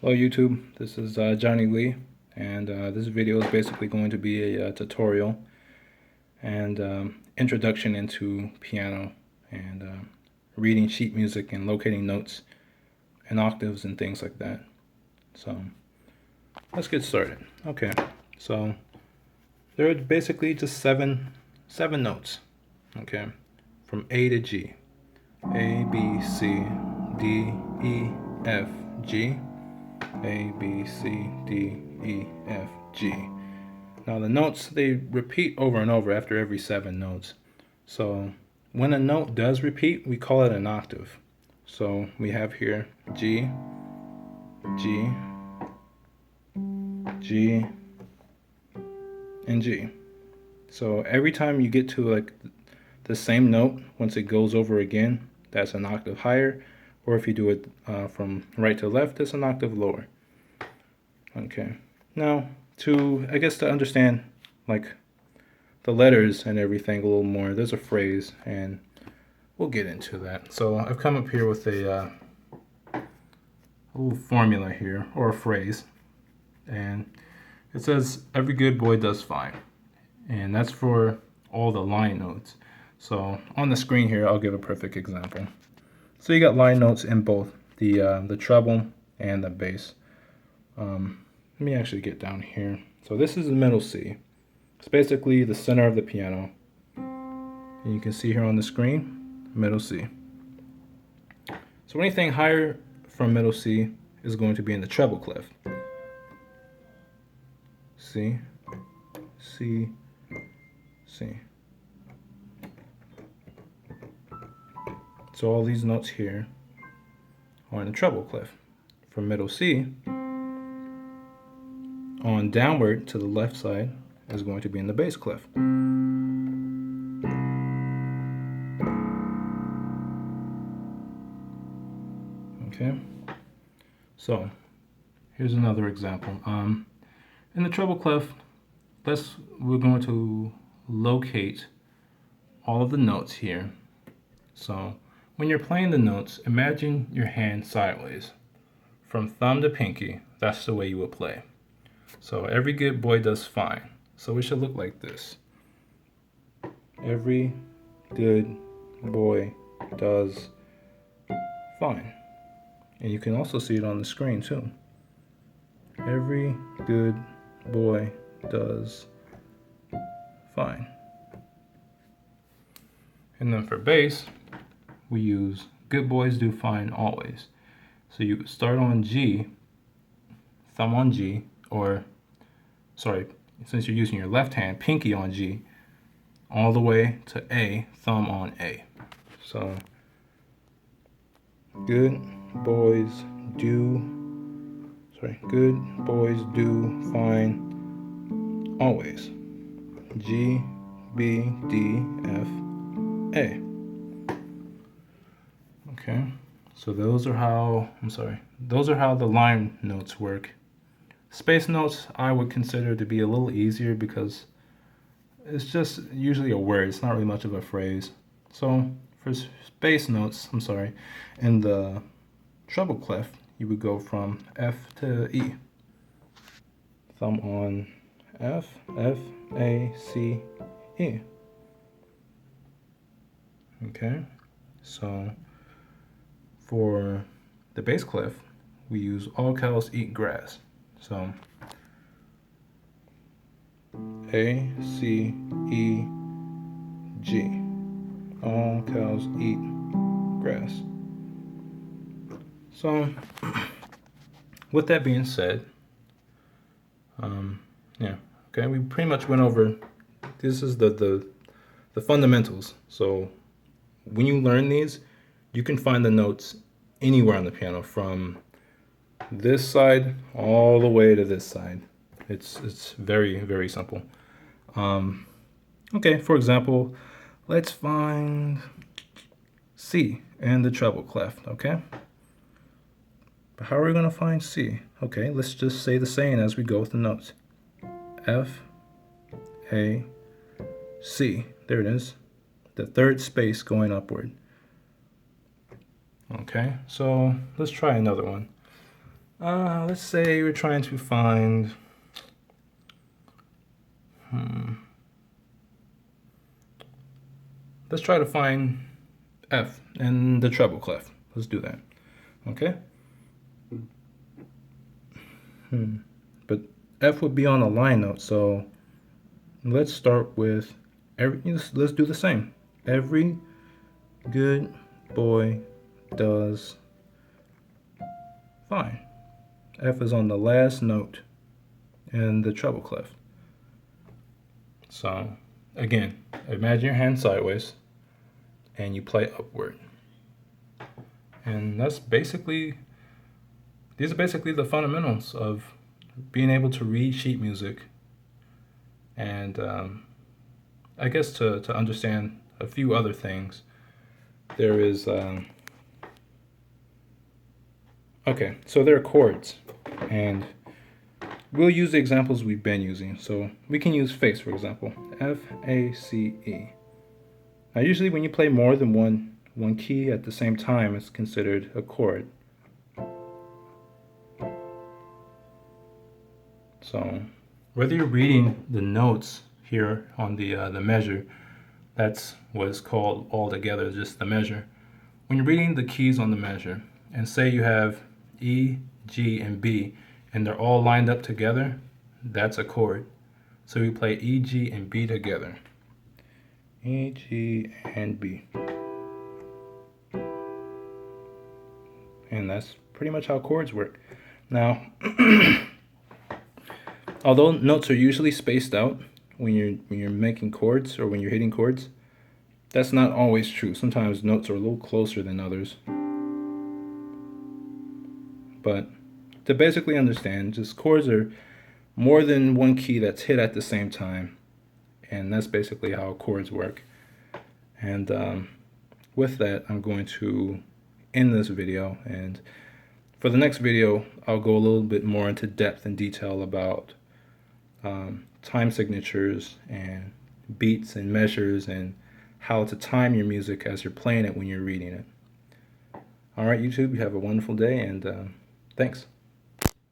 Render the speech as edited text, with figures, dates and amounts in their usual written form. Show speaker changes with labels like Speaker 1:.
Speaker 1: Hello YouTube, this is Johnny Lee, and this video is basically going to be a tutorial and introduction into piano and reading sheet music and locating notes and octaves and things like that. So let's get started. Okay, so there are basically just seven notes, okay, from A to G. A, B, C, D, E, F, G. A, B, C, D, E, F, G. Now the notes, they repeat over and over after every 7 notes. So when a note does repeat, we call it an octave. So we have here G, G, G, and G. So every time you get to like the same note, once it goes over again, that's an octave higher. Or if you do it from right to left, it's an octave lower. Okay, now to understand like the letters and everything a little more, there's a phrase and we'll get into that. So I've come up here with a little formula here, or a phrase, and it says every good boy does fine, and that's for all the line notes. So on the screen here I'll give a perfect example. So you got line notes in both the treble and the bass. Let me actually get down here. So this is the middle C. It's basically the center of the piano. And you can see here on the screen, middle C. So anything higher from middle C is going to be in the treble clef. C, C, C. So all these notes here are in the treble clef. From middle C, on downward to the left side is going to be in the bass clef. Okay, so here's another example. In the treble clef, we're going to locate all of the notes here. So when you're playing the notes, imagine your hand sideways. From thumb to pinky, that's the way you would play. So every good boy does fine. So it should look like this. Every good boy does fine. And you can also see it on the screen too. Every good boy does fine. And then for bass, we use good boys do fine always. So you start on G, thumb on G, or sorry, since you're using your left hand, pinky on G, all the way to A, thumb on A. So good boys do fine always. G, B, D, F, A. Okay, so those are how the line notes work. Space notes I would consider to be a little easier because it's just usually a word. It's not really much of a phrase. So for space notes, in the treble clef, you would go from F to E. Thumb on F, F, A, C, E. Okay, so for the bass clef, we use all cows eat grass. So A, C, E, G. All cows eat grass. So with that being said, okay, we pretty much went over, this is the fundamentals. So when you learn these, you can find the notes anywhere on the piano, from this side all the way to this side. It's very, very simple. Okay, for example, let's find C in the treble clef, okay? But how are we going to find C? Okay, let's just say the same as we go with the notes. F, A, C. There it is. The third space going upward. Okay, so let's try another one. Let's say we're trying to find, let's try to find F in the treble clef. Let's do that. Okay? But F would be on a line note, so let's start with let's do the same. Every good boy does fine. F is on the last note in the treble clef. So again, imagine your hand sideways and you play upward. And these are basically the fundamentals of being able to read sheet music. And I guess to understand a few other things, there is, okay, so there are chords, and we'll use the examples we've been using. So we can use face, for example, F-A-C-E. Now usually when you play more than one key at the same time, it's considered a chord. So whether you're reading the notes here on the measure, that's what is called altogether, just the measure. When you're reading the keys on the measure, and say you have E, G, and B, and they're all lined up together, that's a chord. So we play E, G, and B together. E, G, and B. And that's pretty much how chords work. Now, although notes are usually spaced out when you're making chords or when you're hitting chords, that's not always true. Sometimes notes are a little closer than others. But to basically understand, just chords are more than one key that's hit at the same time. And that's basically how chords work. And with that, I'm going to end this video. And for the next video, I'll go a little bit more into depth and detail about time signatures and beats and measures and how to time your music as you're playing it when you're reading it. All right, YouTube, you have a wonderful day, and thanks.